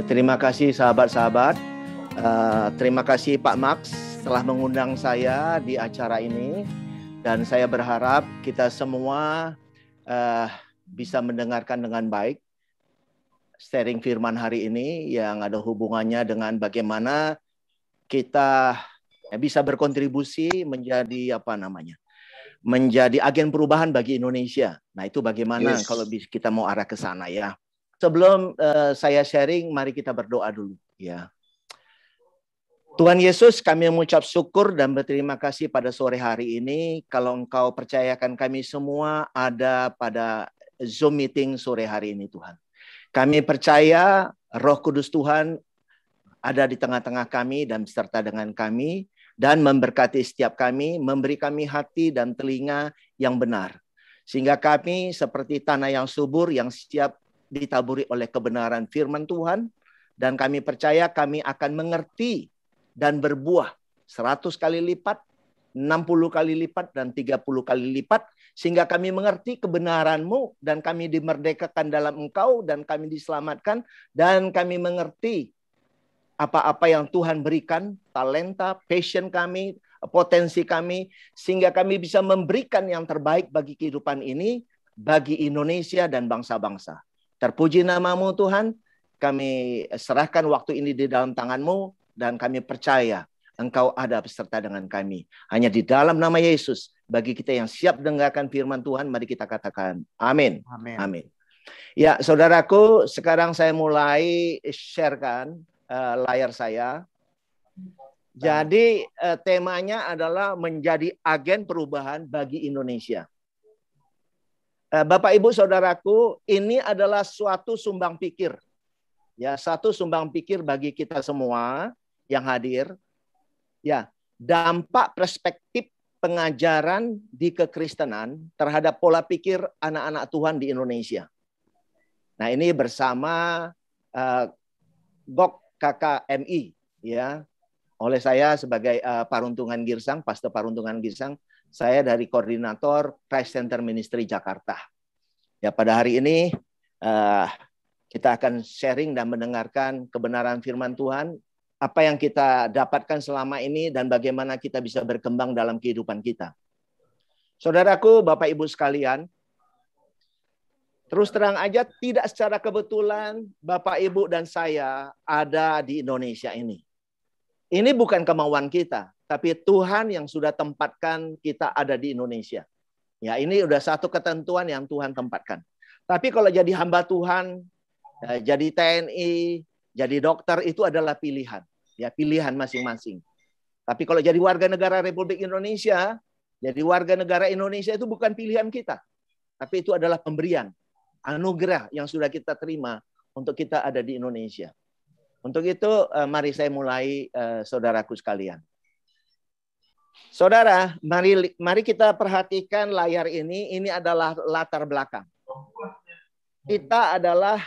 Terima kasih sahabat-sahabat. Terima kasih Pak Max telah mengundang saya di acara ini. Dan saya berharap kita semua bisa mendengarkan dengan baik sharing firman hari ini yang ada hubungannya dengan bagaimana kita bisa berkontribusi menjadi menjadi agen perubahan bagi Indonesia. Nah, itu bagaimana kalau kita mau arah ke sana ya. Sebelum saya sharing, mari kita berdoa dulu ya. Tuhan Yesus, kami mengucap syukur dan berterima kasih pada sore hari ini. Kalau Engkau percayakan kami semua ada pada Zoom meeting sore hari ini Tuhan. Kami percaya Roh Kudus Tuhan ada di tengah-tengah kami dan beserta dengan kami. Dan memberkati setiap kami, memberi kami hati dan telinga yang benar. Sehingga kami seperti tanah yang subur yang siap ditaburi oleh kebenaran firman Tuhan. Dan kami percaya kami akan mengerti dan berbuah 100 kali lipat, 60 kali lipat, dan 30 kali lipat. Sehingga kami mengerti kebenaran-Mu dan kami dimerdekakan dalam Engkau dan kami diselamatkan. Dan kami mengerti apa-apa yang Tuhan berikan, talenta, passion kami, potensi kami. Sehingga kami bisa memberikan yang terbaik bagi kehidupan ini, bagi Indonesia dan bangsa-bangsa. Terpuji nama-Mu Tuhan, kami serahkan waktu ini di dalam tangan-Mu. Dan kami percaya Engkau ada beserta dengan kami. Hanya di dalam nama Yesus, bagi kita yang siap dengarkan firman Tuhan, mari kita katakan amin. Amin. Amin. Ya, saudaraku, sekarang saya mulai sharekan layar saya. Jadi temanya adalah menjadi agen perubahan bagi Indonesia. Bapak Ibu Saudaraku, ini adalah suatu sumbang pikir. Ya, satu sumbang pikir bagi kita semua yang hadir. Ya, dampak perspektif pengajaran di kekristenan terhadap pola pikir anak-anak Tuhan di Indonesia. Nah, ini bersama GOK KKMI ya. Oleh saya sebagai Paruntungan Girsang, Pastor Paruntungan Girsang, saya dari koordinator Christ Center Ministry Jakarta. Ya, pada hari ini kita akan sharing dan mendengarkan kebenaran firman Tuhan, apa yang kita dapatkan selama ini dan bagaimana kita bisa berkembang dalam kehidupan kita. Saudaraku, Bapak Ibu sekalian, terus terang aja tidak secara kebetulan Bapak Ibu dan saya ada di Indonesia ini. Ini bukan kemauan kita, tapi Tuhan yang sudah tempatkan kita ada di Indonesia. Ya, ini udah satu ketentuan yang Tuhan tempatkan. Tapi kalau jadi hamba Tuhan, jadi TNI, jadi dokter itu adalah pilihan. Ya, pilihan masing-masing. Tapi kalau jadi warga negara Republik Indonesia, jadi warga negara Indonesia itu bukan pilihan kita. Tapi itu adalah pemberian, anugerah yang sudah kita terima untuk kita ada di Indonesia. Untuk itu, mari saya mulai saudaraku sekalian. Saudara, mari kita perhatikan layar ini. Ini adalah latar belakang. Kita adalah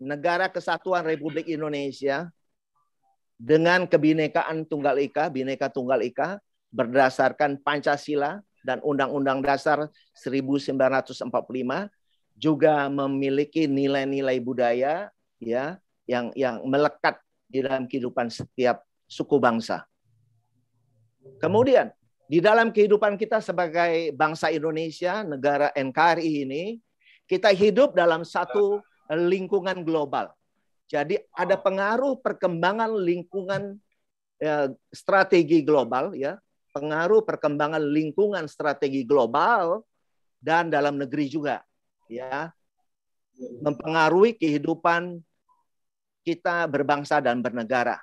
Negara Kesatuan Republik Indonesia dengan kebinekaan tunggal ika, Bhinneka Tunggal Ika, berdasarkan Pancasila dan Undang-Undang Dasar 1945, juga memiliki nilai-nilai budaya ya yang melekat di dalam kehidupan setiap suku bangsa. Kemudian di dalam kehidupan kita sebagai bangsa Indonesia, negara NKRI ini, kita hidup dalam satu lingkungan global. Jadi ada pengaruh perkembangan lingkungan strategi global ya, pengaruh perkembangan lingkungan strategi global dan dalam negeri juga ya, mempengaruhi kehidupan kita berbangsa dan bernegara.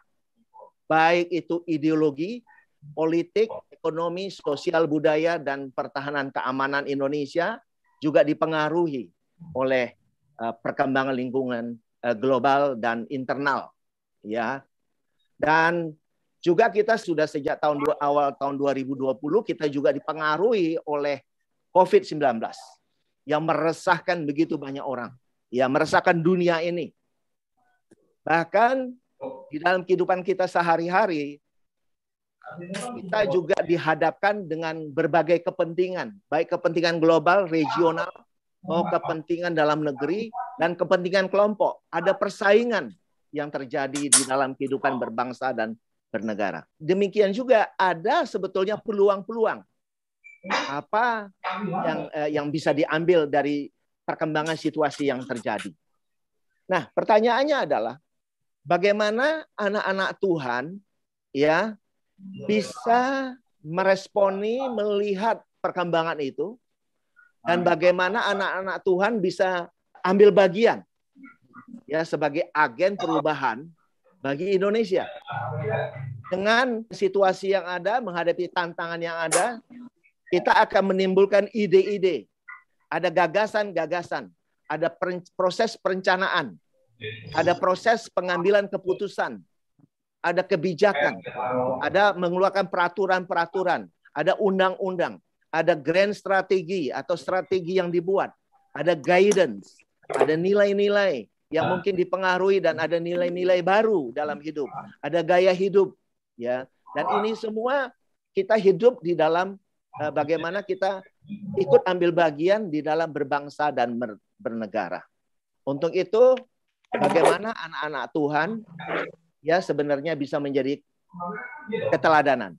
Baik itu ideologi, politik, ekonomi, sosial, budaya dan pertahanan keamanan Indonesia juga dipengaruhi oleh perkembangan lingkungan global dan internal ya. Dan juga kita sudah sejak awal tahun 2020 kita juga dipengaruhi oleh COVID-19 yang meresahkan begitu banyak orang. Ya, meresahkan dunia ini. Bahkan di dalam kehidupan kita sehari-hari kita juga dihadapkan dengan berbagai kepentingan, baik kepentingan global, regional, mau kepentingan dalam negeri dan kepentingan kelompok. Ada persaingan yang terjadi di dalam kehidupan berbangsa dan bernegara. Demikian juga ada sebetulnya peluang-peluang apa yang bisa diambil dari perkembangan situasi yang terjadi. Nah, pertanyaannya adalah bagaimana anak-anak Tuhan ya bisa meresponi, melihat perkembangan itu, dan bagaimana anak-anak Tuhan bisa ambil bagian ya sebagai agen perubahan bagi Indonesia. Dengan situasi yang ada, menghadapi tantangan yang ada, kita akan menimbulkan ide-ide, ada gagasan-gagasan, ada proses perencanaan, ada proses pengambilan keputusan, ada kebijakan, ada mengeluarkan peraturan-peraturan, ada undang-undang, ada grand strategi atau strategi yang dibuat, ada guidance, ada nilai-nilai yang mungkin dipengaruhi dan ada nilai-nilai baru dalam hidup, ada gaya hidup, ya. Dan ini semua kita hidup di dalam bagaimana kita ikut ambil bagian di dalam berbangsa dan bernegara. Untuk itu, bagaimana anak-anak Tuhan ya sebenarnya bisa menjadi keteladanan,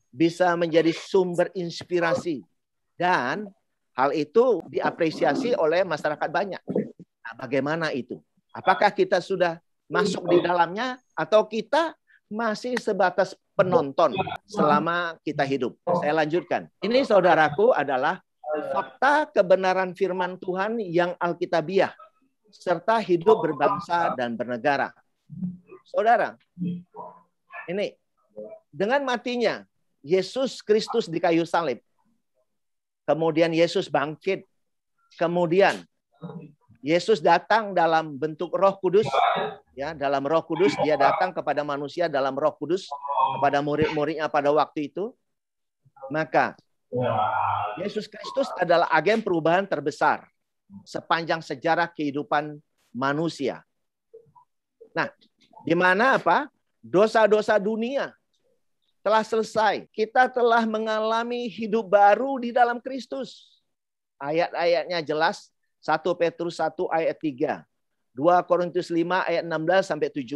bisa menjadi sumber inspirasi, dan hal itu diapresiasi oleh masyarakat banyak. Nah, bagaimana itu? Apakah kita sudah masuk di dalamnya atau kita masih sebatas penonton selama kita hidup? Saya lanjutkan. Ini saudaraku adalah fakta kebenaran firman Tuhan yang alkitabiah serta hidup berbangsa dan bernegara. Saudara, ini dengan matinya Yesus Kristus di kayu salib, kemudian Yesus bangkit, kemudian Yesus datang dalam bentuk Roh Kudus, ya, dalam Roh Kudus dia datang kepada manusia dalam Roh Kudus kepada murid-muridnya pada waktu itu. Maka Yesus Kristus adalah agen perubahan terbesar sepanjang sejarah kehidupan manusia. Nah, di mana apa? Dosa-dosa dunia telah selesai. Kita telah mengalami hidup baru di dalam Kristus. Ayat-ayatnya jelas. 1 Petrus 1 ayat 3. 2 Korintus 5 ayat 16 sampai 17.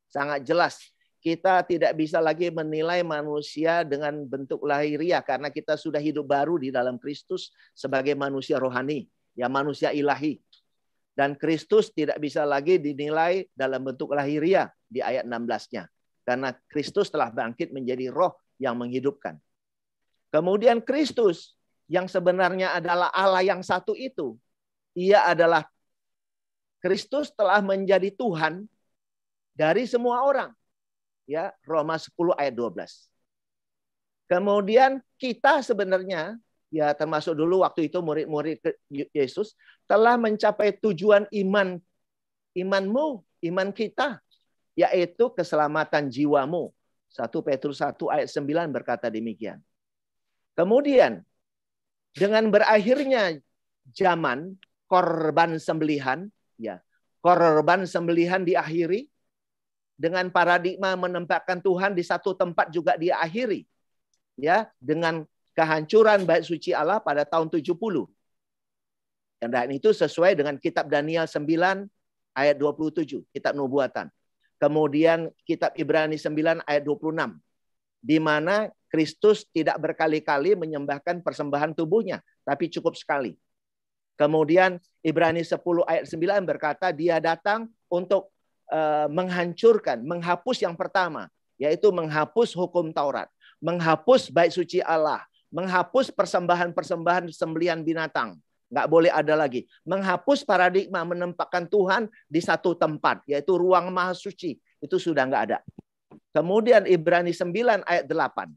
Sangat jelas. Kita tidak bisa lagi menilai manusia dengan bentuk lahiriah karena kita sudah hidup baru di dalam Kristus sebagai manusia rohani, ya manusia ilahi. Dan Kristus tidak bisa lagi dinilai dalam bentuk lahiriah di ayat 16-nya. Karena Kristus telah bangkit menjadi roh yang menghidupkan. Kemudian Kristus yang sebenarnya adalah Allah yang satu itu, ia adalah Kristus telah menjadi Tuhan dari semua orang. Ya, Roma 10 ayat 12. Kemudian kita sebenarnya, ya termasuk dulu waktu itu murid-murid Yesus, telah mencapai tujuan imanmu, iman kita, yaitu keselamatan jiwamu. 1 Petrus 1 ayat 9 berkata demikian. Kemudian, dengan berakhirnya zaman korban sembelihan, ya, korban sembelihan diakhiri, dengan paradigma menempatkan Tuhan di satu tempat juga diakhiri, ya, dengan kehancuran bait suci Allah pada tahun 70. Dan itu sesuai dengan kitab Daniel 9 ayat 27, kitab nubuatan. Kemudian kitab Ibrani 9 ayat 26, di mana Kristus tidak berkali-kali menyembahkan persembahan tubuhnya, tapi cukup sekali. Kemudian Ibrani 10 ayat 9 berkata dia datang untuk menghancurkan, menghapus yang pertama, yaitu menghapus hukum Taurat, menghapus bait suci Allah, menghapus persembahan-persembahan sembelihan binatang. Nggak boleh ada lagi. Menghapus paradigma menempatkan Tuhan di satu tempat, yaitu ruang maha suci. Itu sudah nggak ada. Kemudian Ibrani 9 ayat 8.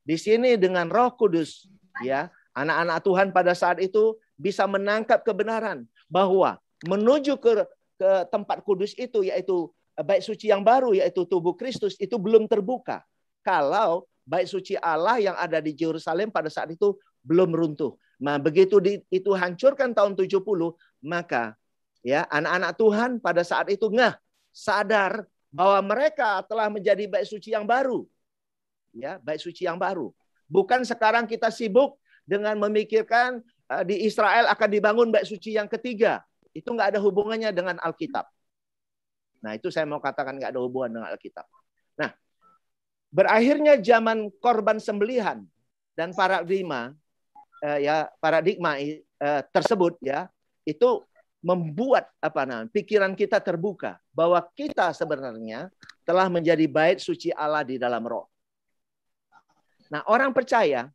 Di sini dengan Roh Kudus, ya, anak-anak Tuhan pada saat itu bisa menangkap kebenaran bahwa menuju ke tempat kudus itu, yaitu bait suci yang baru, yaitu tubuh Kristus, itu belum terbuka. Kalau bait suci Allah yang ada di Yerusalem pada saat itu belum runtuh. Nah, begitu itu hancurkan tahun 70, maka ya anak-anak Tuhan pada saat itu sadar bahwa mereka telah menjadi bait suci yang baru. Ya, bait suci yang baru. Bukan sekarang kita sibuk dengan memikirkan di Israel akan dibangun bait suci yang ketiga. Itu nggak ada hubungannya dengan Alkitab. Nah, itu saya mau katakan nggak ada hubungan dengan Alkitab. Nah, berakhirnya zaman korban sembelihan dan paradigma tersebut ya, itu membuat pikiran kita terbuka bahwa kita sebenarnya telah menjadi bait suci Allah di dalam roh. Nah, orang percaya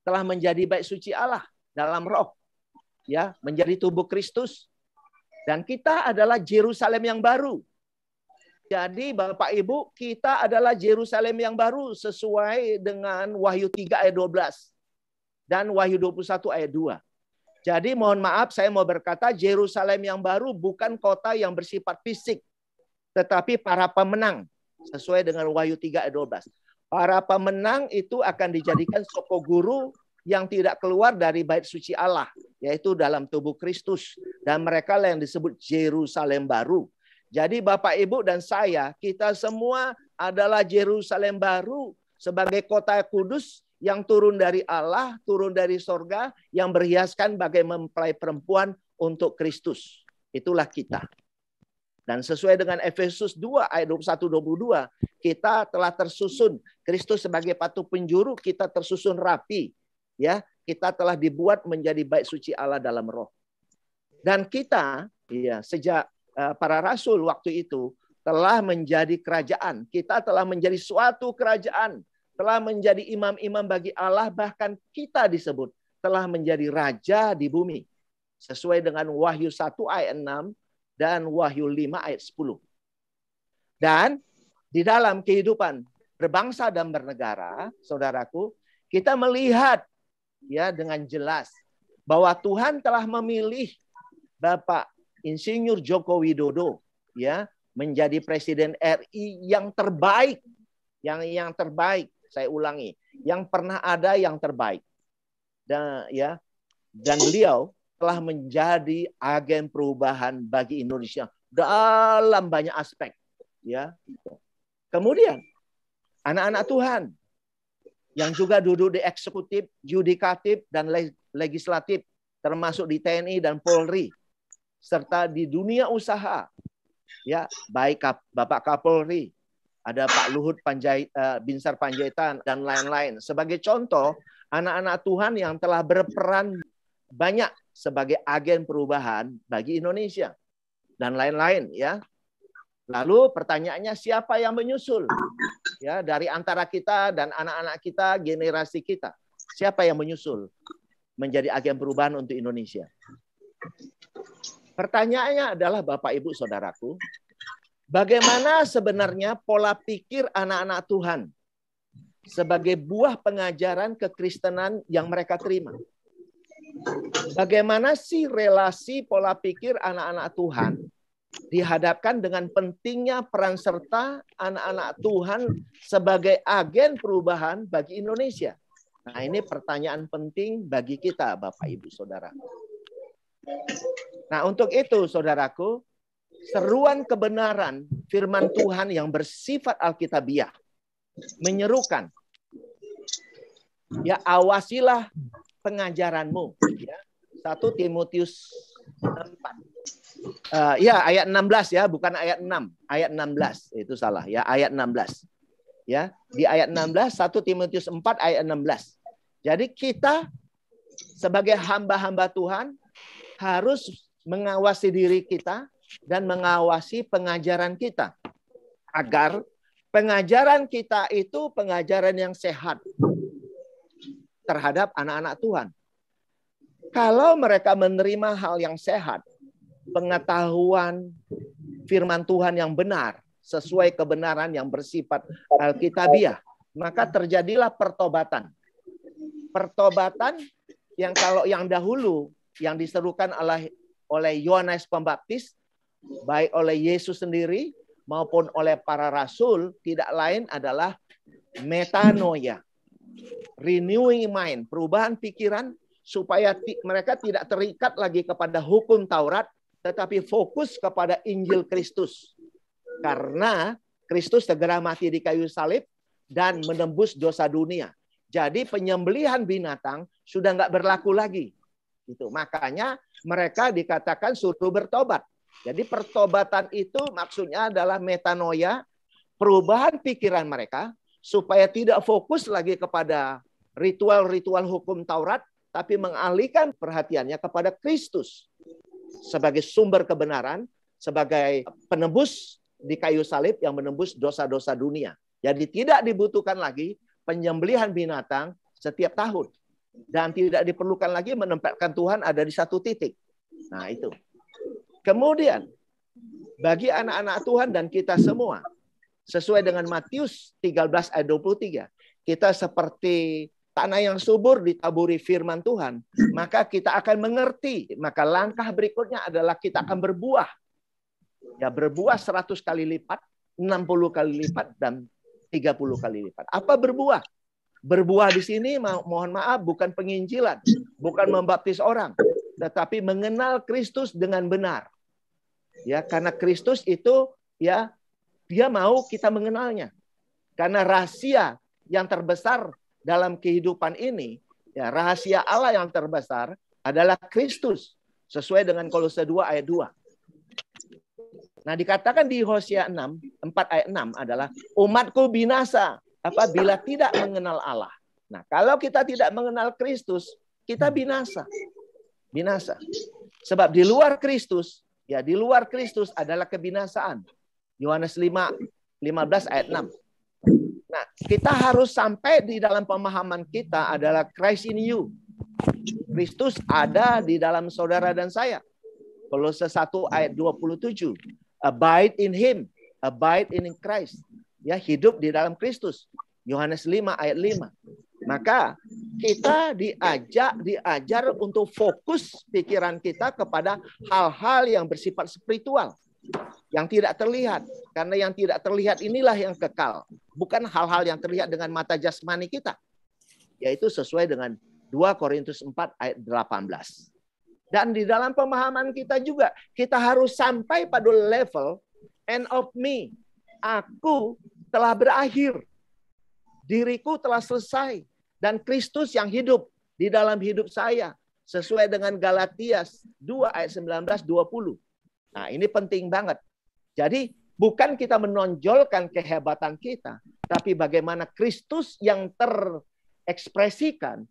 telah menjadi bait suci Allah dalam roh, ya, menjadi tubuh Kristus. Dan kita adalah Yerusalem yang baru. Jadi Bapak Ibu, kita adalah Yerusalem yang baru sesuai dengan Wahyu 3 ayat 12 dan Wahyu 21 ayat 2. Jadi mohon maaf, saya mau berkata Yerusalem yang baru bukan kota yang bersifat fisik, tetapi para pemenang sesuai dengan Wahyu 3 ayat 12. Para pemenang itu akan dijadikan soko guru yang tidak keluar dari bait suci Allah, yaitu dalam tubuh Kristus. Dan mereka lah yang disebut Yerusalem baru. Jadi Bapak, Ibu, dan saya, kita semua adalah Yerusalem baru sebagai kota kudus yang turun dari Allah, turun dari sorga, yang berhiaskan bagai mempelai perempuan untuk Kristus. Itulah kita. Dan sesuai dengan Efesus 2 ayat 21-22, kita telah tersusun. Kristus sebagai patu penjuru, kita tersusun rapi. Ya, kita telah dibuat menjadi bait suci Allah dalam roh. Dan kita, ya, sejak para rasul waktu itu telah menjadi kerajaan. Kita telah menjadi suatu kerajaan, telah menjadi imam-imam bagi Allah, bahkan kita disebut telah menjadi raja di bumi. Sesuai dengan Wahyu 1 ayat 6 dan Wahyu 5 ayat 10. Dan di dalam kehidupan berbangsa dan bernegara, saudaraku, kita melihat ya dengan jelas bahwa Tuhan telah memilih Bapak Insinyur Joko Widodo ya menjadi presiden RI yang terbaik, yang terbaik. Saya ulangi, yang pernah ada, yang terbaik. Dan beliau telah menjadi agen perubahan bagi Indonesia dalam banyak aspek, ya. Kemudian anak-anak Tuhan yang juga duduk di eksekutif, yudikatif, dan legislatif, termasuk di TNI dan Polri, serta di dunia usaha, ya, baik Bapak Kapolri, ada Pak Luhut Binsar Panjaitan, dan lain-lain. Sebagai contoh, anak-anak Tuhan yang telah berperan banyak sebagai agen perubahan bagi Indonesia, dan lain-lain, ya. Lalu pertanyaannya, siapa yang menyusul? Ya, dari antara kita dan anak-anak kita, generasi kita, siapa yang menyusul menjadi agen perubahan untuk Indonesia? Pertanyaannya adalah, Bapak, Ibu, Saudaraku, bagaimana sebenarnya pola pikir anak-anak Tuhan sebagai buah pengajaran kekristenan yang mereka terima? Bagaimana sih relasi pola pikir anak-anak Tuhan dihadapkan dengan pentingnya peran serta anak-anak Tuhan sebagai agen perubahan bagi Indonesia? Nah, ini pertanyaan penting bagi kita, Bapak, Ibu, Saudara. Nah, untuk itu, saudaraku, seruan kebenaran firman Tuhan yang bersifat alkitabiah menyerukan, ya, awasilah pengajaranmu. Ya, 1 Timotius 4. Ya, ayat 16, ya, bukan ayat 6. Ayat 16, itu salah, ya, ayat 16. Ya, di ayat 16, 1 Timotius 4 ayat 16. Jadi kita sebagai hamba-hamba Tuhan harus mengawasi diri kita dan mengawasi pengajaran kita, agar pengajaran kita itu pengajaran yang sehat terhadap anak-anak Tuhan. Kalau mereka menerima hal yang sehat, pengetahuan firman Tuhan yang benar, sesuai kebenaran yang bersifat alkitabiah, maka terjadilah pertobatan. Pertobatan yang kalau yang dahulu yang diserukan oleh Yohanes Pembaptis, baik oleh Yesus sendiri maupun oleh para rasul, tidak lain adalah metanoia, renewing mind, perubahan pikiran, supaya mereka tidak terikat lagi kepada hukum Taurat, tetapi fokus kepada Injil Kristus. Karena Kristus segera mati di kayu salib dan menembus dosa dunia. Jadi penyembelihan binatang sudah nggak berlaku lagi. Itu makanya mereka dikatakan suruh bertobat. Jadi pertobatan itu maksudnya adalah metanoia, perubahan pikiran mereka supaya tidak fokus lagi kepada ritual-ritual hukum Taurat, tapi mengalihkan perhatiannya kepada Kristus sebagai sumber kebenaran, sebagai penebus di kayu salib yang menembus dosa-dosa dunia. Jadi tidak dibutuhkan lagi penyembelihan binatang setiap tahun. Dan tidak diperlukan lagi menempatkan Tuhan ada di satu titik. Nah itu. Kemudian, bagi anak-anak Tuhan dan kita semua, sesuai dengan Matius 13 ayat 23, kita seperti tanah yang subur ditaburi firman Tuhan, maka kita akan mengerti. Maka langkah berikutnya adalah kita akan berbuah. Ya, berbuah 100 kali lipat, 60 kali lipat, dan 30 kali lipat. Apa berbuah? Berbuah di sini, mohon maaf, bukan penginjilan, bukan membaptis orang, tetapi mengenal Kristus dengan benar. Ya, karena Kristus itu ya dia mau kita mengenalnya. Karena rahasia yang terbesar dalam kehidupan ini, ya rahasia Allah yang terbesar adalah Kristus, sesuai dengan Kolose 2 ayat 2. Nah, dikatakan di Hosea 4 ayat 6 adalah umatku binasa apabila tidak mengenal Allah. Nah, kalau kita tidak mengenal Kristus, kita binasa. Binasa. Sebab di luar Kristus, ya di luar Kristus adalah kebinasaan. Yohanes 5:15 ayat 6. Nah, kita harus sampai di dalam pemahaman kita adalah Christ in you. Kristus ada di dalam saudara dan saya. Kolose 1 ayat 27. Abide in him, abide in Christ. Ya, hidup di dalam Kristus. Yohanes 5 ayat 5. Maka kita diajar untuk fokus pikiran kita kepada hal-hal yang bersifat spiritual, yang tidak terlihat. Karena yang tidak terlihat inilah yang kekal, bukan hal-hal yang terlihat dengan mata jasmani kita. Yaitu sesuai dengan 2 Korintus 4 ayat 18. Dan di dalam pemahaman kita juga, kita harus sampai pada level end of me. Aku telah berakhir. Diriku telah selesai. Dan Kristus yang hidup di dalam hidup saya. Sesuai dengan Galatia 2 ayat 19-20. Nah, ini penting banget. Jadi, bukan kita menonjolkan kehebatan kita. Tapi bagaimana Kristus yang terekspresikan,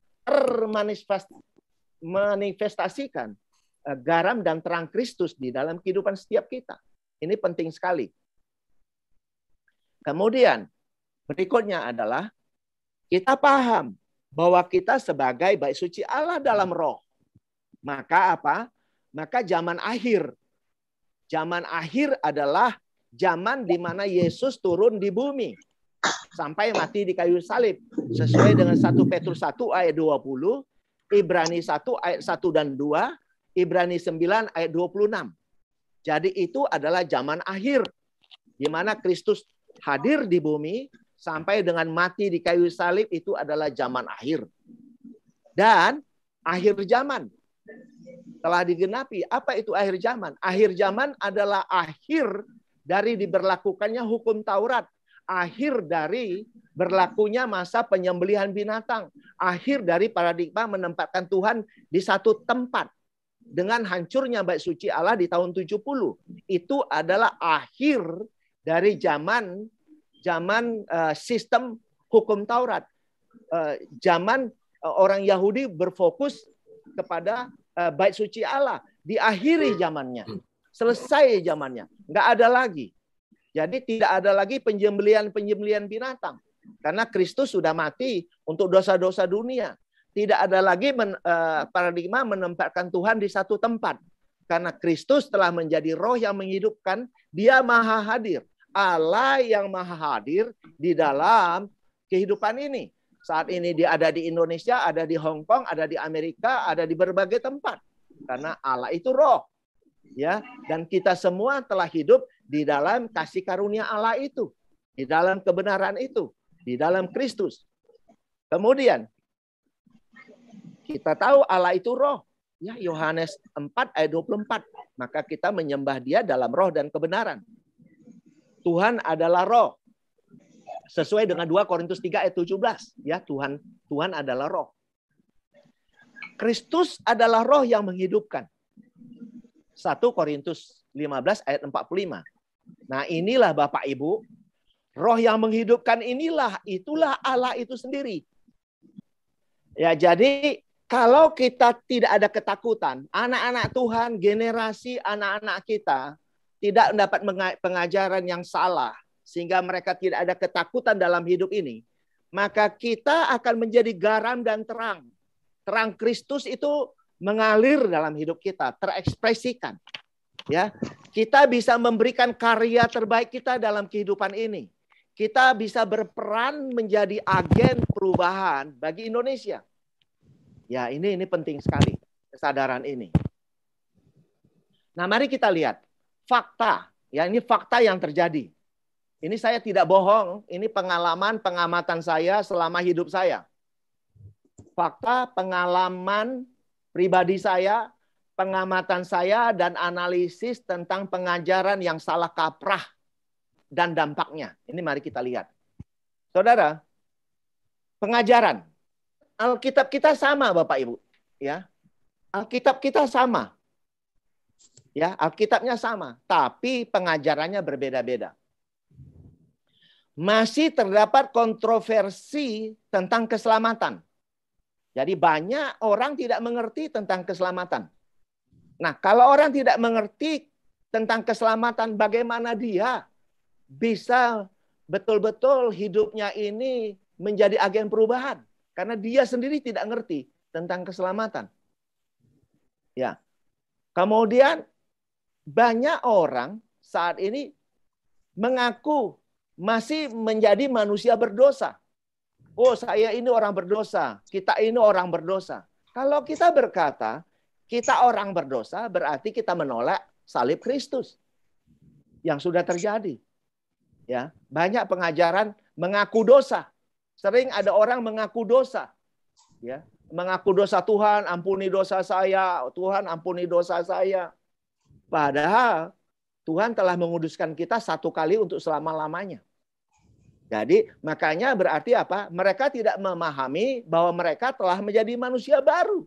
manifestasikan garam dan terang Kristus di dalam kehidupan setiap kita. Ini penting sekali. Kemudian, berikutnya adalah kita paham bahwa kita sebagai bait suci Allah dalam roh. Maka apa? Maka zaman akhir. Zaman akhir adalah zaman di mana Yesus turun di bumi. Sampai mati di kayu salib. Sesuai dengan 1 Petrus 1 ayat 20. Ibrani 1 ayat 1 dan 2. Ibrani 9 ayat 26. Jadi itu adalah zaman akhir. Di mana Kristus hadir di bumi. Sampai dengan mati di kayu salib itu adalah zaman akhir. Dan akhir zaman telah digenapi. Apa itu akhir zaman? Akhir zaman adalah akhir dari diberlakukannya hukum Taurat. Akhir dari berlakunya masa penyembelihan binatang. Akhir dari paradigma menempatkan Tuhan di satu tempat. Dengan hancurnya bait suci Allah di tahun 70. Itu adalah akhir dari zaman sistem hukum Taurat. Zaman orang Yahudi berfokus kepada bait suci Allah. Diakhiri zamannya. Selesai zamannya. Nggak ada lagi. Jadi tidak ada lagi penyembelihan binatang. Karena Kristus sudah mati untuk dosa-dosa dunia. Tidak ada lagi paradigma menempatkan Tuhan di satu tempat. Karena Kristus telah menjadi roh yang menghidupkan. Dia maha hadir. Allah yang maha hadir di dalam kehidupan ini. Saat ini dia ada di Indonesia, ada di Hong Kong, ada di Amerika, ada di berbagai tempat. Karena Allah itu roh. Ya, dan kita semua telah hidup di dalam kasih karunia Allah itu. Di dalam kebenaran itu. Di dalam Kristus. Kemudian, kita tahu Allah itu roh. Ya, Yohanes 4 ayat 24. Maka kita menyembah dia dalam roh dan kebenaran. Tuhan adalah roh. Sesuai dengan 2 Korintus 3 ayat 17. Ya, Tuhan adalah roh. Kristus adalah roh yang menghidupkan. 1 Korintus 15 ayat 45. Nah, inilah Bapak Ibu, roh yang menghidupkan itulah Allah itu sendiri. Ya, jadi kalau kita tidak ada ketakutan, anak-anak Tuhan, generasi anak-anak kita tidak mendapat pengajaran yang salah, sehingga mereka tidak ada ketakutan dalam hidup ini, maka kita akan menjadi garam dan terang. Terang Kristus itu mengalir dalam hidup kita, terekspresikan. Ya, kita bisa memberikan karya terbaik kita dalam kehidupan ini. Kita bisa berperan menjadi agen perubahan bagi Indonesia. Ya, ini penting sekali kesadaran ini. Nah, mari kita lihat fakta. Ya, ini fakta yang terjadi. Ini saya tidak bohong, ini pengalaman pengamatan saya selama hidup saya. Fakta pengalaman pribadi saya, pengamatan saya dan analisis tentang pengajaran yang salah kaprah dan dampaknya. Ini mari kita lihat. Saudara, pengajaran Alkitab kita sama Bapak Ibu, ya. Alkitab kita sama. Ya, Alkitabnya sama, tapi pengajarannya berbeda-beda. Masih terdapat kontroversi tentang keselamatan. Jadi banyak orang tidak mengerti tentang keselamatan. Nah, kalau orang tidak mengerti tentang keselamatan, bagaimana dia bisa betul-betul hidupnya ini menjadi agen perubahan? Karena dia sendiri tidak ngerti tentang keselamatan. Ya. Kemudian banyak orang saat ini mengaku masih menjadi manusia berdosa. Oh, saya ini orang berdosa, kita ini orang berdosa. Kalau kita berkata, kita orang berdosa, berarti kita menolak salib Kristus yang sudah terjadi. Ya, banyak pengajaran mengaku dosa. Sering ada orang mengaku dosa. Ya, mengaku dosa Tuhan, ampuni dosa saya, Tuhan ampuni dosa saya. Padahal Tuhan telah menguduskan kita satu kali untuk selama-lamanya. Jadi makanya berarti apa? Mereka tidak memahami bahwa mereka telah menjadi manusia baru.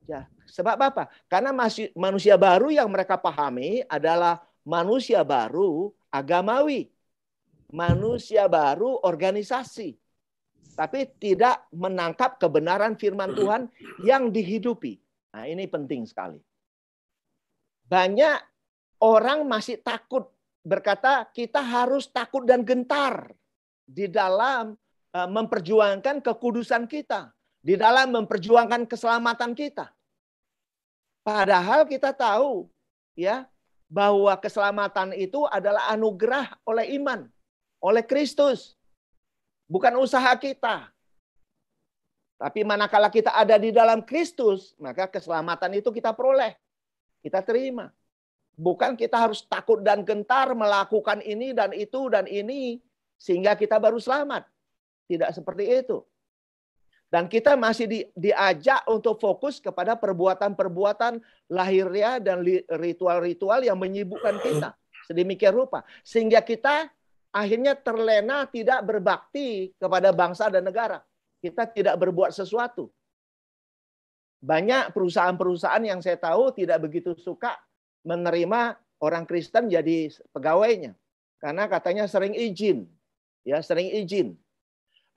Ya, sebab apa? Karena manusia baru yang mereka pahami adalah manusia baru agamawi. Manusia baru organisasi. Tapi tidak menangkap kebenaran firman Tuhan yang dihidupi. Nah, ini penting sekali. Banyak orang masih takut berkata kita harus takut dan gentar di dalam memperjuangkan kekudusan kita, di dalam memperjuangkan keselamatan kita. Padahal kita tahu ya bahwa keselamatan itu adalah anugerah oleh iman, oleh Kristus. Bukan usaha kita. Tapi manakala kita ada di dalam Kristus, maka keselamatan itu kita peroleh. Kita terima. Bukan kita harus takut dan gentar melakukan ini dan itu dan ini sehingga kita baru selamat. Tidak seperti itu. Dan kita masih diajak untuk fokus kepada perbuatan-perbuatan lahiriah dan ritual-ritual yang menyibukkan kita. Sedemikian rupa. Sehingga kita akhirnya terlena tidak berbakti kepada bangsa dan negara. Kita tidak berbuat sesuatu. Banyak perusahaan-perusahaan yang saya tahu tidak begitu suka menerima orang Kristen jadi pegawainya. Karena katanya sering izin. Ya, sering izin.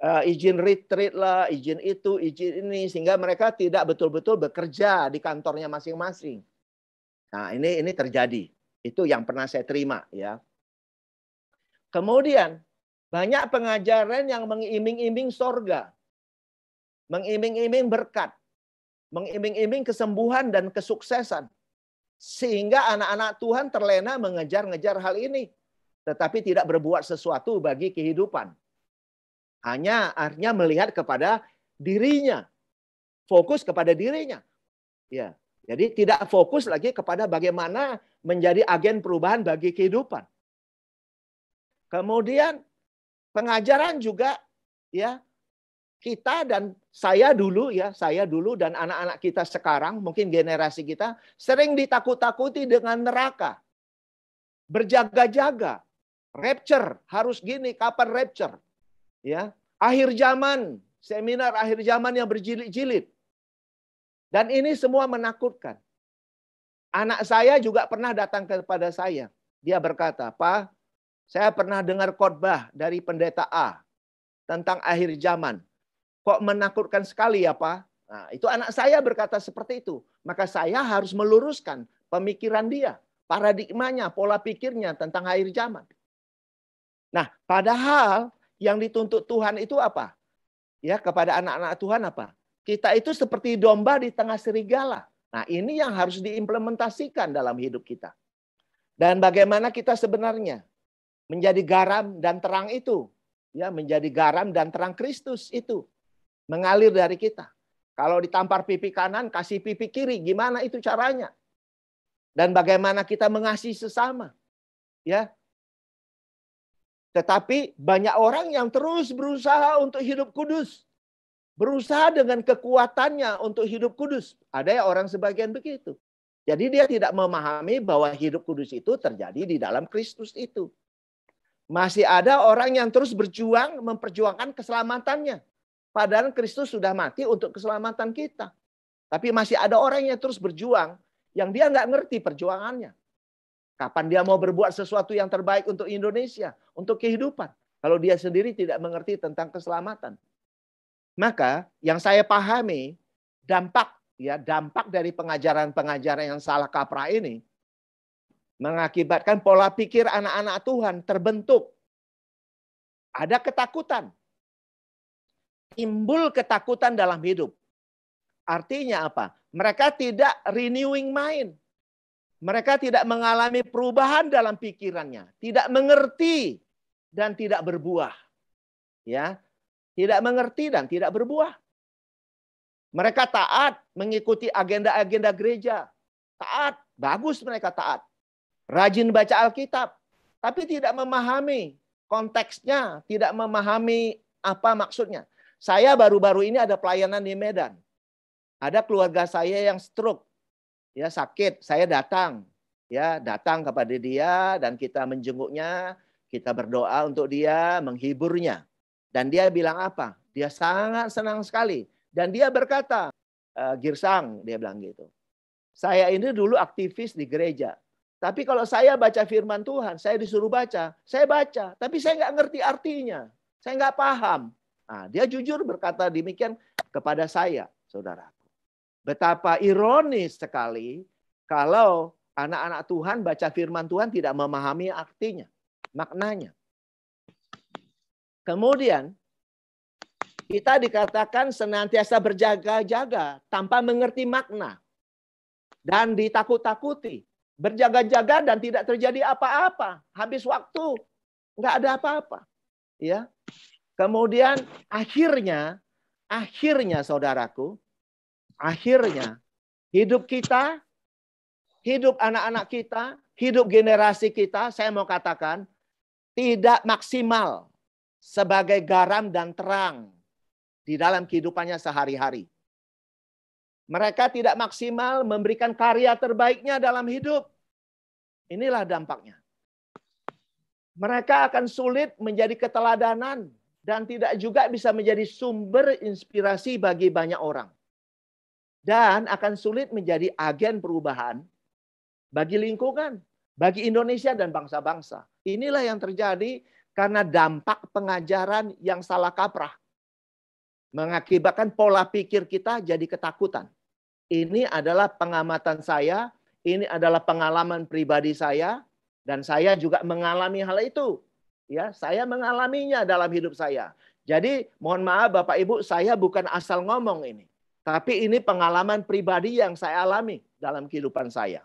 Izin retreat lah, izin itu, izin ini. Sehingga mereka tidak betul-betul bekerja di kantornya masing-masing. Nah, ini terjadi. Itu yang pernah saya terima. Ya. Kemudian, banyak pengajaran yang mengiming-iming sorga. Mengiming-iming berkat. Mengiming-iming kesembuhan dan kesuksesan. Sehingga anak-anak Tuhan terlena mengejar-ngejar hal ini. Tetapi tidak berbuat sesuatu bagi kehidupan. Hanya artinya melihat kepada dirinya. Fokus kepada dirinya. Ya, jadi tidak fokus lagi kepada bagaimana menjadi agen perubahan bagi kehidupan. Kemudian pengajaran juga ya kita dan saya dulu dan anak-anak kita sekarang, mungkin generasi kita sering ditakut-takuti dengan neraka. Berjaga-jaga. Rapture harus gini, kapan rapture? Ya, akhir zaman, seminar akhir zaman yang berjilid-jilid. Dan ini semua menakutkan. Anak saya juga pernah datang kepada saya. Dia berkata, "Pak, saya pernah dengar khotbah dari pendeta A tentang akhir zaman. Kok menakutkan sekali ya, Pak?" Nah, itu anak saya berkata seperti itu. Maka saya harus meluruskan pemikiran dia, paradigmanya, pola pikirnya tentang akhir zaman. Nah, padahal yang dituntut Tuhan itu apa? Ya, kepada anak-anak Tuhan apa? Kita itu seperti domba di tengah serigala. Nah, ini yang harus diimplementasikan dalam hidup kita. Dan bagaimana kita sebenarnya menjadi garam dan terang itu. Ya, menjadi garam dan terang Kristus itu. Mengalir dari kita. Kalau ditampar pipi kanan, kasih pipi kiri. Gimana itu caranya? Dan bagaimana kita mengasihi sesama. Ya. Tetapi banyak orang yang terus berusaha untuk hidup kudus. Berusaha dengan kekuatannya untuk hidup kudus. Ada ya orang sebagian begitu. Jadi dia tidak memahami bahwa hidup kudus itu terjadi di dalam Kristus itu. Masih ada orang yang terus berjuang memperjuangkan keselamatannya. Padahal Kristus sudah mati untuk keselamatan kita. Tapi masih ada orang yang terus berjuang yang dia nggak ngerti perjuangannya. Kapan dia mau berbuat sesuatu yang terbaik untuk Indonesia, untuk kehidupan. Kalau dia sendiri tidak mengerti tentang keselamatan. Maka yang saya pahami dampak dari pengajaran-pengajaran yang salah kaprah ini mengakibatkan pola pikir anak-anak Tuhan terbentuk. Ada ketakutan. Timbul ketakutan dalam hidup. Artinya apa? Mereka tidak renewing mind. Mereka tidak mengalami perubahan dalam pikirannya, tidak mengerti dan tidak berbuah. Ya. Tidak mengerti dan tidak berbuah. Mereka taat mengikuti agenda-agenda gereja. Taat, bagus mereka taat. Rajin baca Alkitab, tapi tidak memahami konteksnya, tidak memahami apa maksudnya. Saya baru-baru ini ada pelayanan di Medan. Ada keluarga saya yang stroke. Ya, sakit, saya datang. Ya, datang kepada dia dan kita menjenguknya, kita berdoa untuk dia, menghiburnya. Dan dia bilang apa? Dia sangat senang sekali. Dan dia berkata, Girsang, dia bilang gitu. Saya ini dulu aktivis di gereja. Tapi kalau saya baca firman Tuhan, saya disuruh baca. Saya baca, tapi saya nggak ngerti artinya. Saya nggak paham. Nah, dia jujur berkata demikian kepada saya, saudara. Betapa ironis sekali kalau anak-anak Tuhan baca firman Tuhan tidak memahami artinya, maknanya. Kemudian kita dikatakan senantiasa berjaga-jaga tanpa mengerti makna dan ditakut-takuti, berjaga-jaga dan tidak terjadi apa-apa, habis waktu nggak ada apa-apa, ya. Kemudian akhirnya saudaraku, akhirnya hidup kita, hidup anak-anak kita, hidup generasi kita, saya mau katakan tidak maksimal sebagai garam dan terang di dalam kehidupannya sehari-hari. Mereka tidak maksimal memberikan karya terbaiknya dalam hidup. Inilah dampaknya. Mereka akan sulit menjadi keteladanan dan tidak juga bisa menjadi sumber inspirasi bagi banyak orang. Dan akan sulit menjadi agen perubahan bagi lingkungan, bagi Indonesia dan bangsa-bangsa. Inilah yang terjadi karena dampak pengajaran yang salah kaprah. Mengakibatkan pola pikir kita jadi ketakutan. Ini adalah pengamatan saya, ini adalah pengalaman pribadi saya, dan saya juga mengalami hal itu. Ya, saya mengalaminya dalam hidup saya. Jadi mohon maaf Bapak Ibu, saya bukan asal ngomong ini. Tapi ini pengalaman pribadi yang saya alami dalam kehidupan saya.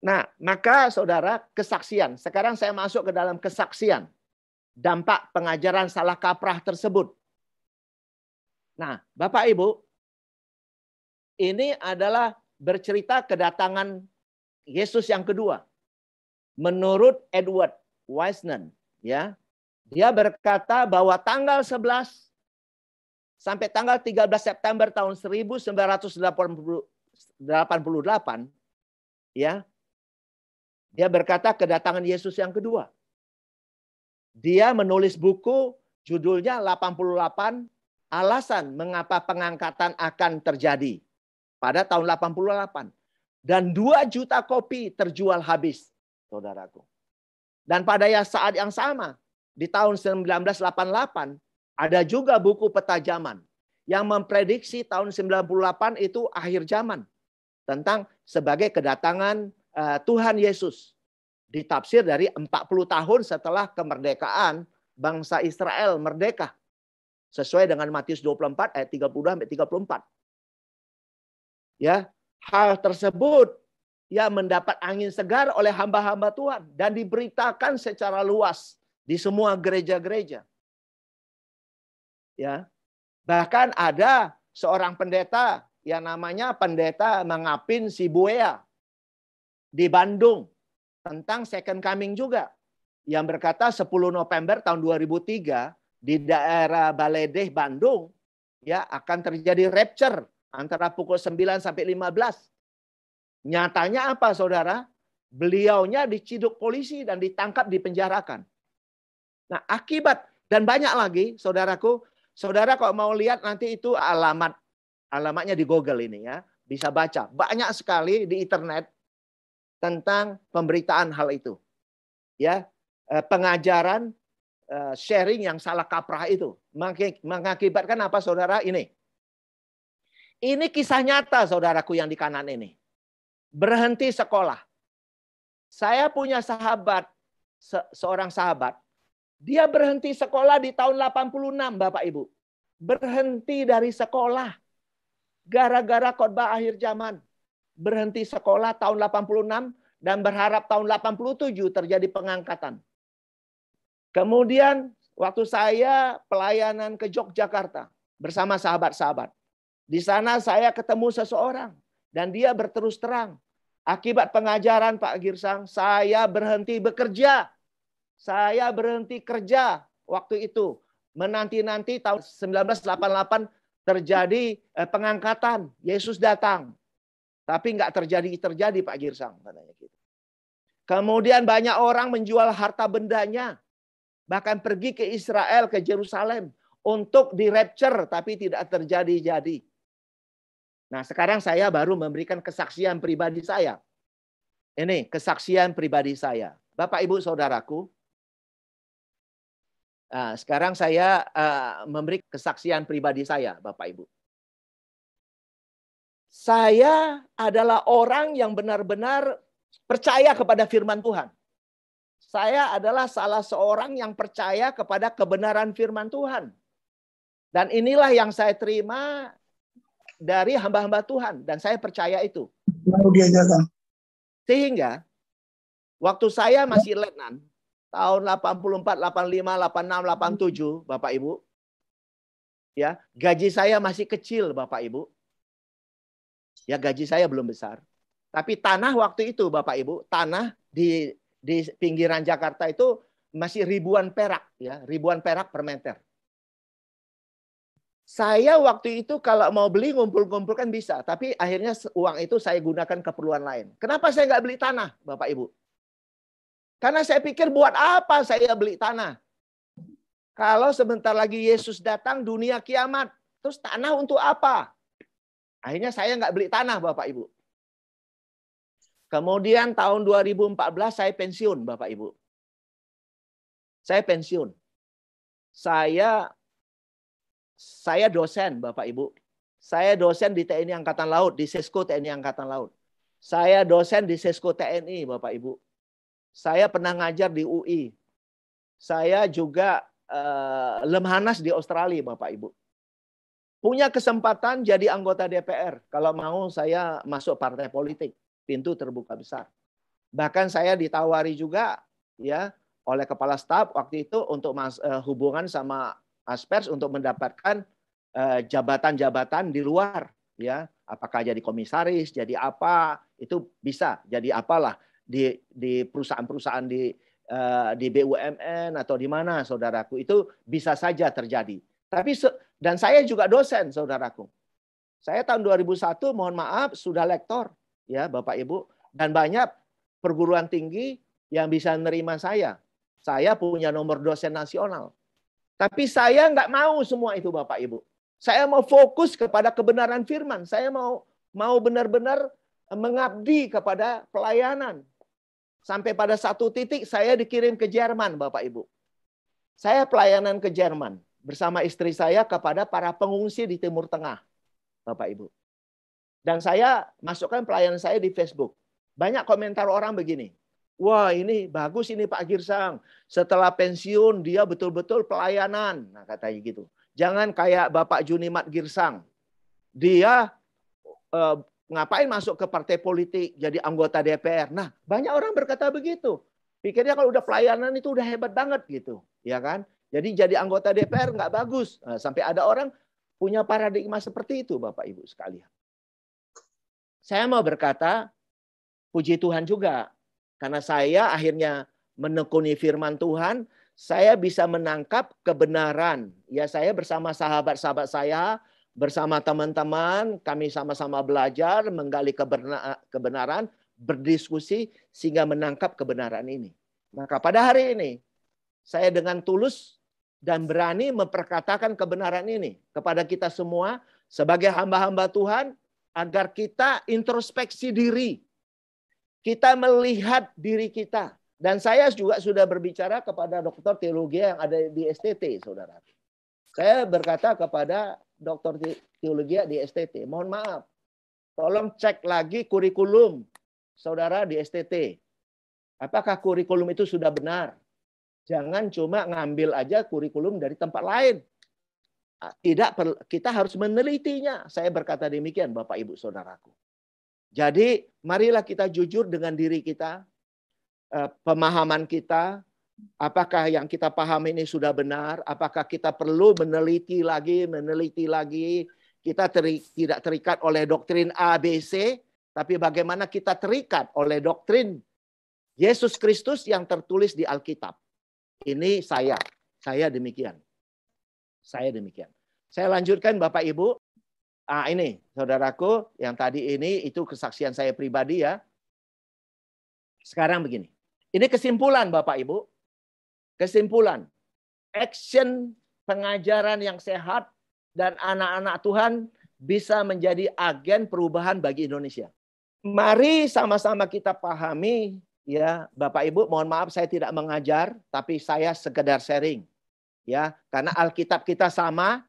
Nah, maka saudara, kesaksian. Sekarang saya masuk ke dalam kesaksian. Dampak pengajaran salah kaprah tersebut. Nah, Bapak Ibu, ini adalah bercerita kedatangan Yesus yang kedua. Menurut Edward Wiseman, ya, dia berkata bahwa tanggal 11 sampai tanggal 13 September tahun 1988, ya, dia berkata kedatangan Yesus yang kedua. Dia menulis buku judulnya 88 Alasan Mengapa Pengangkatan Akan Terjadi pada tahun 88. Dan 2 juta kopi terjual habis, saudaraku. Dan pada saat yang sama, di tahun 1988, ada juga buku peta zaman yang memprediksi tahun 98 itu akhir zaman. Tentang sebagai kedatangan Tuhan Yesus. Ditafsir dari 40 tahun setelah kemerdekaan bangsa Israel merdeka. Sesuai dengan Matius 24 ayat 32-34. Ya, hal tersebut ya mendapat angin segar oleh hamba-hamba Tuhan dan diberitakan secara luas di semua gereja-gereja. Ya. Bahkan ada seorang pendeta yang namanya Pendeta Mangapin Sibuea di Bandung tentang second coming juga, yang berkata 10 November tahun 2003 di daerah Baledeh Bandung ya akan terjadi rapture antara pukul 9 sampai 15. Nyatanya apa, saudara? Beliaunya diciduk polisi dan ditangkap, dipenjarakan. Nah, akibat dan banyak lagi, saudaraku. Saudara kalau mau lihat nanti itu alamatnya di Google ini ya, bisa baca. Banyak sekali di internet tentang pemberitaan hal itu. Ya, pengajaran sharing yang salah kaprah itu mengakibatkan apa, saudara? Ini kisah nyata, saudaraku yang di kanan ini. Berhenti sekolah. Saya punya sahabat, seorang sahabat. Dia berhenti sekolah di tahun 86, Bapak Ibu. Berhenti dari sekolah. Gara-gara khotbah akhir zaman. Berhenti sekolah tahun 86 dan berharap tahun 87 terjadi pengangkatan. Kemudian waktu saya pelayanan ke Yogyakarta bersama sahabat-sahabat. Di sana saya ketemu seseorang dan dia berterus terang. Akibat pengajaran Pak Girsang, saya berhenti bekerja. Saya berhenti kerja waktu itu. Menanti-nanti tahun 1988 terjadi pengangkatan. Yesus datang. Tapi nggak terjadi Pak Girsang. Katanya gitu. Kemudian banyak orang menjual harta bendanya. Bahkan pergi ke Israel, ke Yerusalem. Untuk di rapture, tapi tidak terjadi-jadi. Nah, sekarang saya baru memberikan kesaksian pribadi saya. Ini kesaksian pribadi saya. Bapak, Ibu, Saudaraku. Sekarang saya memberi kesaksian pribadi saya, Bapak, Ibu. Saya adalah orang yang benar-benar percaya kepada firman Tuhan. Saya adalah salah seorang yang percaya kepada kebenaran firman Tuhan. Dan inilah yang saya terima dari hamba-hamba Tuhan. Dan saya percaya itu. Sehingga waktu saya masih letnan, tahun 84, 85, 86, 87, Bapak Ibu. Ya, gaji saya masih kecil, Bapak Ibu. Ya, gaji saya belum besar. Tapi tanah waktu itu, Bapak Ibu, tanah di pinggiran Jakarta itu masih ribuan perak, ya, ribuan perak per meter. Saya waktu itu kalau mau beli ngumpul-ngumpulkan bisa, tapi akhirnya uang itu saya gunakan keperluan lain. Kenapa saya nggak beli tanah, Bapak Ibu? Karena saya pikir buat apa saya beli tanah? Kalau sebentar lagi Yesus datang, dunia kiamat, terus tanah untuk apa? Akhirnya saya nggak beli tanah, Bapak Ibu. Kemudian tahun 2014 saya pensiun, Bapak Ibu. Saya pensiun. Saya dosen, Bapak Ibu. Saya dosen di TNI Angkatan Laut, di Sesko TNI Angkatan Laut. Saya dosen di Sesko TNI, Bapak Ibu. Saya pernah ngajar di UI. Saya juga Lemhanas di Australia, Bapak Ibu. Punya kesempatan jadi anggota DPR. Kalau mau saya masuk partai politik. Pintu terbuka besar. Bahkan saya ditawari juga ya oleh kepala staf waktu itu untuk hubungan sama Aspers untuk mendapatkan jabatan-jabatan di luar, ya, apakah jadi komisaris, jadi apa, itu bisa jadi apalah di perusahaan-perusahaan di BUMN atau di mana, saudaraku, itu bisa saja terjadi. Tapi dan saya juga dosen, saudaraku. Saya tahun 2001, mohon maaf, sudah lektor, ya, Bapak Ibu, dan banyak perguruan tinggi yang bisa menerima saya. Saya punya nomor dosen nasional. Tapi saya nggak mau semua itu, Bapak Ibu. Saya mau fokus kepada kebenaran firman. Saya mau benar-benar mengabdi kepada pelayanan. Sampai pada satu titik saya dikirim ke Jerman, Bapak Ibu. Saya pelayanan ke Jerman bersama istri saya kepada para pengungsi di Timur Tengah, Bapak Ibu. Dan saya masukkan pelayanan saya di Facebook. Banyak komentar orang begini. Wah, ini bagus ini Pak Girsang. Setelah pensiun dia betul-betul pelayanan. Nah, katanya gitu. Jangan kayak Bapak Junimat Girsang. Dia ngapain masuk ke partai politik, jadi anggota DPR. Nah, banyak orang berkata begitu. Pikirnya kalau udah pelayanan itu udah hebat banget gitu, ya kan? Jadi anggota DPR nggak bagus. Nah, sampai ada orang punya paradigma seperti itu, Bapak Ibu sekalian. Saya mau berkata, puji Tuhan juga. Karena saya akhirnya menekuni firman Tuhan, saya bisa menangkap kebenaran. Ya, saya bersama sahabat-sahabat saya, bersama teman-teman, kami sama-sama belajar, menggali kebenaran, berdiskusi, sehingga menangkap kebenaran ini. Maka pada hari ini, saya dengan tulus dan berani memperkatakan kebenaran ini kepada kita semua sebagai hamba-hamba Tuhan, agar kita introspeksi diri. Kita melihat diri kita. Dan saya juga sudah berbicara kepada dokter teologi yang ada di STT, saudara. Saya berkata kepada dokter teologi di STT, mohon maaf, tolong cek lagi kurikulum saudara di STT. Apakah kurikulum itu sudah benar? Jangan cuma ngambil aja kurikulum dari tempat lain. Tidak, kita harus menelitinya. Saya berkata demikian, Bapak Ibu Saudaraku. Jadi marilah kita jujur dengan diri kita, pemahaman kita. Apakah yang kita pahami ini sudah benar? Apakah kita perlu meneliti lagi? Kita tidak terikat oleh doktrin A, B, C, tapi bagaimana kita terikat oleh doktrin Yesus Kristus yang tertulis di Alkitab. Ini saya demikian. Saya demikian. Saya lanjutkan Bapak Ibu. Ini saudaraku yang tadi ini itu kesaksian saya pribadi ya. Sekarang begini. Ini kesimpulan Bapak Ibu. Kesimpulan, action pengajaran yang sehat dan anak-anak Tuhan bisa menjadi agen perubahan bagi Indonesia. Mari sama-sama kita pahami, ya Bapak Ibu, mohon maaf saya tidak mengajar, tapi saya sekedar sharing. Ya, karena Alkitab kita sama,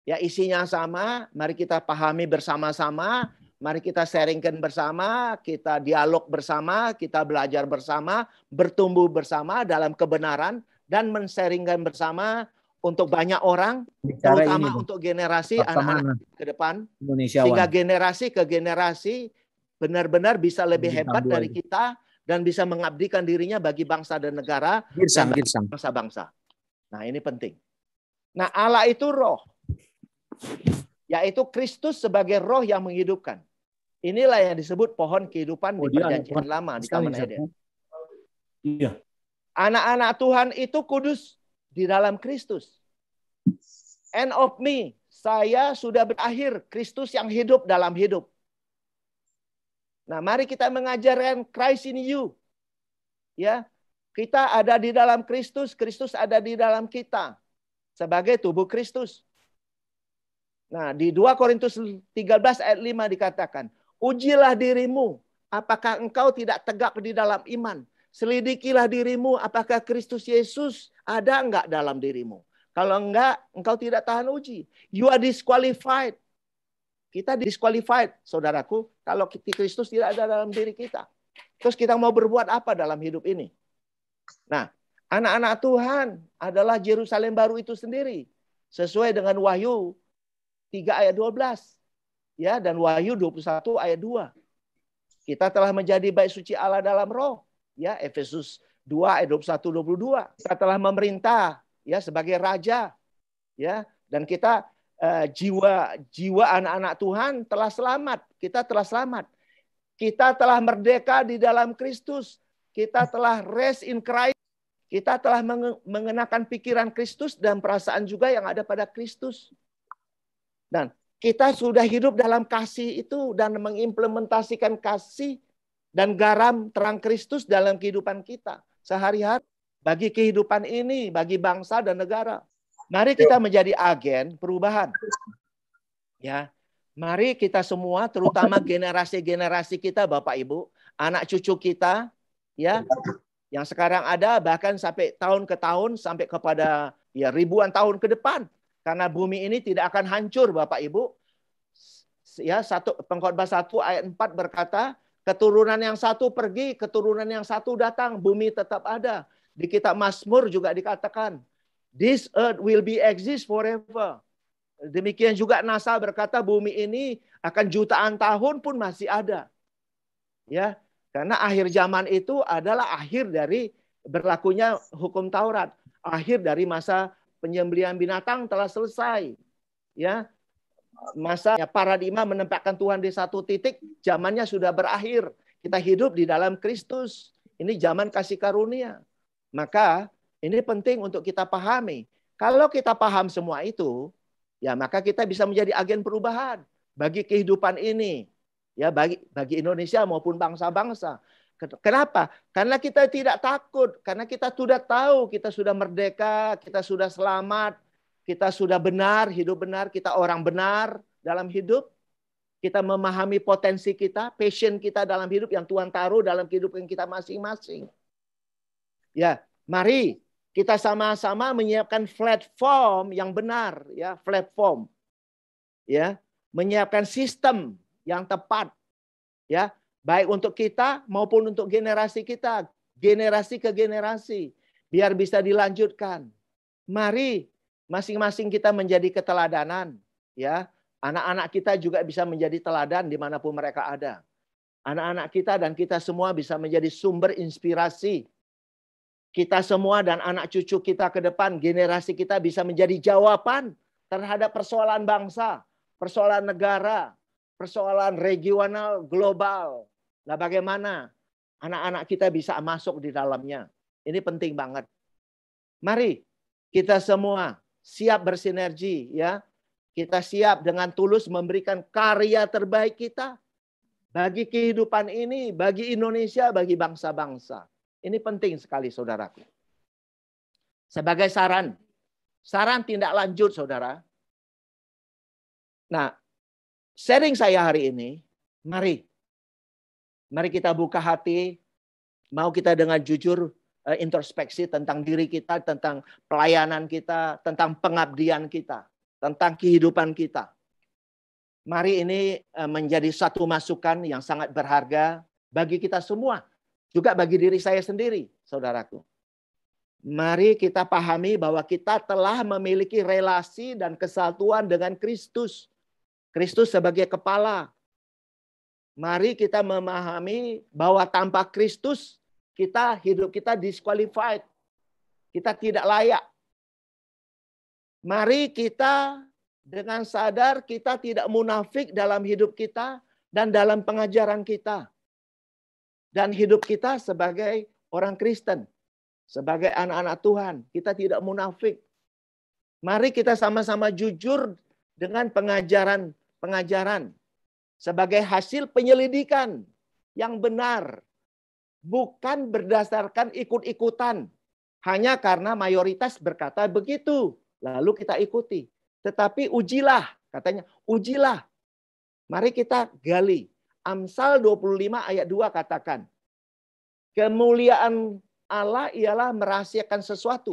ya isinya sama, mari kita pahami bersama-sama, mari kita sharingkan bersama, kita dialog bersama, kita belajar bersama, bertumbuh bersama dalam kebenaran, dan men-sharingkan bersama untuk banyak orang, terutama untuk generasi anak-anak ke depan, sehingga generasi ke generasi benar-benar bisa lebih hebat dari kita, dan bisa mengabdikan dirinya bagi bangsa dan negara, dan bangsa-bangsa. Nah ini penting. Nah Allah itu roh, yaitu Kristus sebagai roh yang menghidupkan. Inilah yang disebut pohon kehidupan di perjanjian lama di Taman Eden. Iya. Anak-anak Tuhan itu kudus di dalam Kristus. End of me, saya sudah berakhir, Kristus yang hidup dalam hidup. Nah, mari kita mengajarkan Christ in you. Ya, kita ada di dalam Kristus, Kristus ada di dalam kita sebagai tubuh Kristus. Nah, di 2 Korintus 13 ayat 5 dikatakan, ujilah dirimu, apakah engkau tidak tegak di dalam iman. Selidikilah dirimu, apakah Kristus Yesus ada enggak dalam dirimu. Kalau enggak, engkau tidak tahan uji. You are disqualified. Kita disqualified, saudaraku, kalau Kristus tidak ada dalam diri kita. Terus kita mau berbuat apa dalam hidup ini? Nah, anak-anak Tuhan adalah Yerusalem baru itu sendiri. Sesuai dengan Wahyu 3 ayat 12. Ya, dan Wahyu 21 ayat 2. Kita telah menjadi bait suci Allah dalam roh. Ya, Efesus 2 ayat 21-22. Kita telah memerintah ya sebagai raja. Ya, dan kita jiwa anak-anak Tuhan telah selamat. Kita telah selamat. Kita telah merdeka di dalam Kristus. Kita telah rest in Christ. Kita telah mengenakan pikiran Kristus dan perasaan juga yang ada pada Kristus. Dan kita sudah hidup dalam kasih itu dan mengimplementasikan kasih dan garam terang Kristus dalam kehidupan kita sehari-hari bagi kehidupan ini, bagi bangsa dan negara. Mari kita menjadi agen perubahan. Ya. Mari kita semua, terutama generasi-generasi kita, Bapak Ibu, anak cucu kita, ya, yang sekarang ada bahkan sampai tahun ke tahun, sampai kepada ya ribuan tahun ke depan, karena bumi ini tidak akan hancur, Bapak Ibu. Ya, Pengkhotbah 1 ayat 4 berkata, keturunan yang satu pergi, keturunan yang satu datang, bumi tetap ada. Di kitab Mazmur juga dikatakan, this earth will be exist forever. Demikian juga NASA berkata bumi ini akan jutaan tahun pun masih ada. Ya, karena akhir zaman itu adalah akhir dari berlakunya hukum Taurat. Akhir dari masa penyembelihan binatang telah selesai. Ya, masa paradigma menempatkan Tuhan di satu titik, zamannya sudah berakhir. Kita hidup di dalam Kristus. Ini zaman kasih karunia. Maka ini penting untuk kita pahami. Kalau kita paham semua itu, ya maka kita bisa menjadi agen perubahan bagi kehidupan ini. Ya, bagi Indonesia maupun bangsa-bangsa. Kenapa? Karena kita tidak takut, karena kita sudah tahu, kita sudah merdeka, kita sudah selamat, kita sudah benar, hidup benar, kita orang benar dalam hidup. Kita memahami potensi kita, passion kita dalam hidup yang Tuhan taruh dalam kehidupan kita masing-masing. Ya, mari kita sama-sama menyiapkan platform yang benar, ya, platform. Ya, menyiapkan sistem yang tepat, ya, baik untuk kita maupun untuk generasi kita, generasi ke generasi, biar bisa dilanjutkan. Mari masing-masing kita menjadi keteladanan, ya. Anak-anak kita juga bisa menjadi teladan dimanapun mereka ada. Anak-anak kita dan kita semua bisa menjadi sumber inspirasi. Kita semua dan anak cucu kita ke depan, generasi kita bisa menjadi jawaban terhadap persoalan bangsa, persoalan negara, persoalan regional, global. Nah, bagaimana anak-anak kita bisa masuk di dalamnya? Ini penting banget. Mari kita semua siap bersinergi, ya. Kita siap dengan tulus memberikan karya terbaik kita bagi kehidupan ini, bagi Indonesia, bagi bangsa-bangsa. Ini penting sekali, saudaraku. Sebagai saran tindak lanjut, saudara. Nah, sharing saya hari ini, mari kita buka hati, mau kita dengan jujur introspeksi tentang diri kita, tentang pelayanan kita, tentang pengabdian kita, tentang kehidupan kita. Mari ini menjadi satu masukan yang sangat berharga bagi kita semua. Juga bagi diri saya sendiri, saudaraku. Mari kita pahami bahwa kita telah memiliki relasi dan kesatuan dengan Kristus. Kristus sebagai kepala. Mari kita memahami bahwa tanpa Kristus, hidup kita disqualified. Kita tidak layak. Mari kita dengan sadar kita tidak munafik dalam hidup kita dan dalam pengajaran kita. Dan hidup kita sebagai orang Kristen, sebagai anak-anak Tuhan, kita tidak munafik. Mari kita sama-sama jujur dengan pengajaran sebagai hasil penyelidikan yang benar, bukan berdasarkan ikut-ikutan hanya karena mayoritas berkata begitu, lalu kita ikuti. Tetapi ujilah, katanya, ujilah. Mari kita gali. Amsal 25 ayat 2 katakan, kemuliaan Allah ialah merahasiakan sesuatu.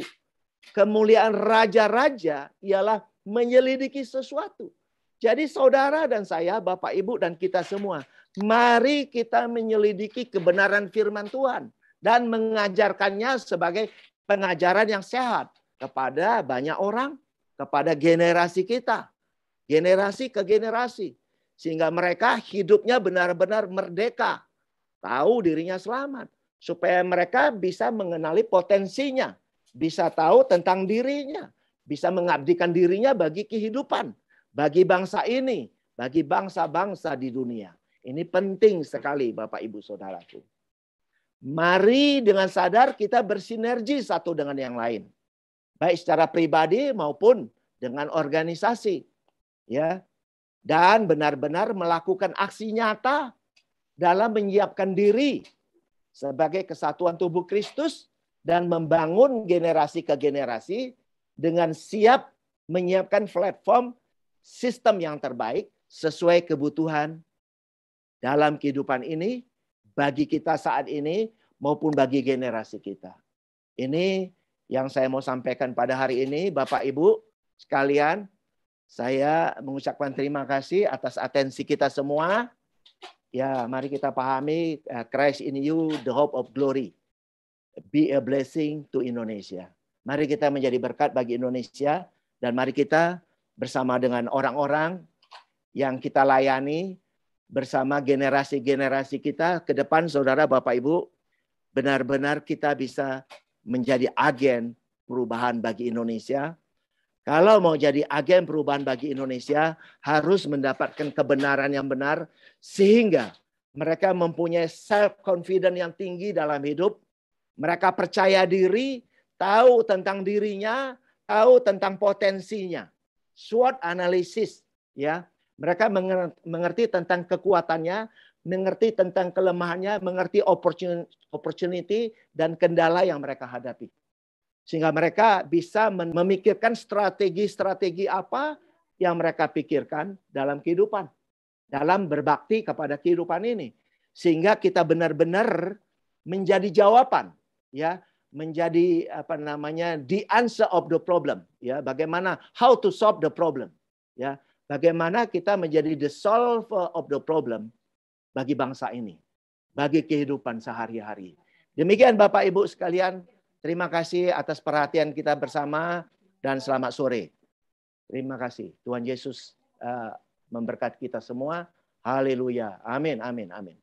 Kemuliaan raja-raja ialah menyelidiki sesuatu. Jadi saudara dan saya, Bapak Ibu dan kita semua, mari kita menyelidiki kebenaran firman Tuhan dan mengajarkannya sebagai pengajaran yang sehat kepada banyak orang, kepada generasi kita, generasi ke generasi. Sehingga mereka hidupnya benar-benar merdeka. Tahu dirinya selamat. Supaya mereka bisa mengenali potensinya. Bisa tahu tentang dirinya. Bisa mengabdikan dirinya bagi kehidupan. Bagi bangsa ini. Bagi bangsa-bangsa di dunia. Ini penting sekali Bapak Ibu Saudaraku. Mari dengan sadar kita bersinergi satu dengan yang lain. Baik secara pribadi maupun dengan organisasi. Ya. Dan benar-benar melakukan aksi nyata dalam menyiapkan diri sebagai kesatuan tubuh Kristus dan membangun generasi ke generasi dengan siap menyiapkan platform sistem yang terbaik sesuai kebutuhan dalam kehidupan ini, bagi kita saat ini maupun bagi generasi kita. Ini yang saya mau sampaikan pada hari ini, Bapak Ibu sekalian. Saya mengucapkan terima kasih atas atensi kita semua. Ya, mari kita pahami Christ in you, the hope of glory. Be a blessing to Indonesia. Mari kita menjadi berkat bagi Indonesia, dan mari kita bersama dengan orang-orang yang kita layani, bersama generasi-generasi kita ke depan, saudara, Bapak, Ibu, benar-benar kita bisa menjadi agen perubahan bagi Indonesia. Kalau mau jadi agen perubahan bagi Indonesia, harus mendapatkan kebenaran yang benar, sehingga mereka mempunyai self-confidence yang tinggi dalam hidup. Mereka percaya diri, tahu tentang dirinya, tahu tentang potensinya. SWOT analisis, ya. Mereka mengerti tentang kekuatannya, mengerti tentang kelemahannya, mengerti opportunity dan kendala yang mereka hadapi. Sehingga mereka bisa memikirkan strategi-strategi apa yang mereka pikirkan dalam kehidupan, dalam berbakti kepada kehidupan ini. Sehingga kita benar-benar menjadi jawaban, ya, menjadi the answer of the problem, ya, bagaimana how to solve the problem, ya. Bagaimana kita menjadi the solver of the problem bagi bangsa ini, bagi kehidupan sehari-hari. Demikian Bapak Ibu sekalian, terima kasih atas perhatian kita bersama dan selamat sore. Terima kasih. Tuhan Yesus memberkati kita semua. Haleluya. Amin, amin, amin.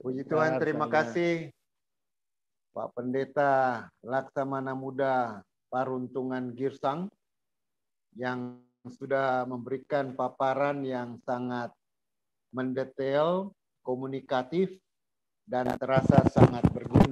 Puji Tuhan, terima kasih Pak Pendeta Laksamana Muda Paruntungan Girsang yang sudah memberikan paparan yang sangat mendetail, komunikatif, dan terasa sangat berguna.